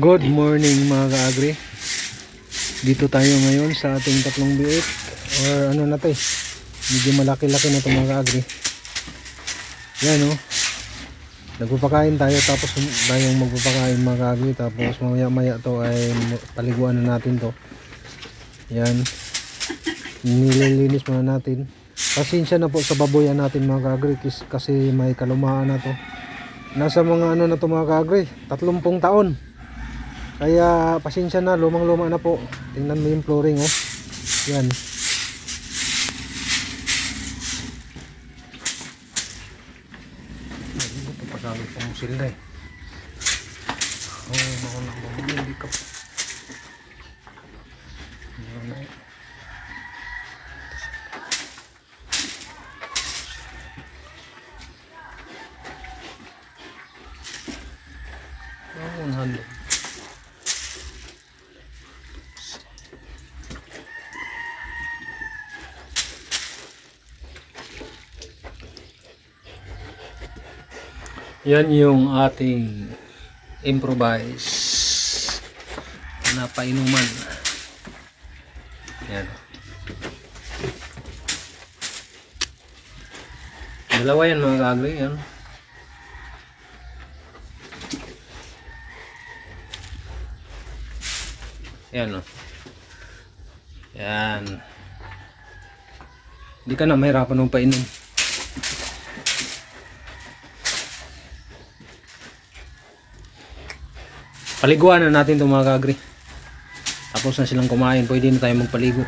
Good morning mga ka-agri. Dito tayo ngayon sa ating tatlong biik or ano na to eh. Medyo malaki-laki na to mga ka-agri. Yan o. Nagpapakain tayo tapos tayong magpapakain mga ka-agri. Tapos mamaya-maya to ay paliguan na natin to. Yan. Nililinis muna natin. Pasensya na po sa baboyan natin mga ka-agri kasi may kalumaan na to. Nasa mga ano na to mga ka-agri, 30 taon. Kaya pasensya na, lumang-luma na po. Tingnan mo yung flooring oh. Yan. Ito pasabi pa mo sila eh. Oh, makunak mo. Hindi ka po. Yan yung ating improvise na painuman. Yan. Dalawa yan mga ka-agri. Yan. Yan o. Yan. Hindi ka na mahirapan ng painom. Paliguan na natin itong mga ka-agri. Tapos na silang kumain, pwede na tayo magpaligo.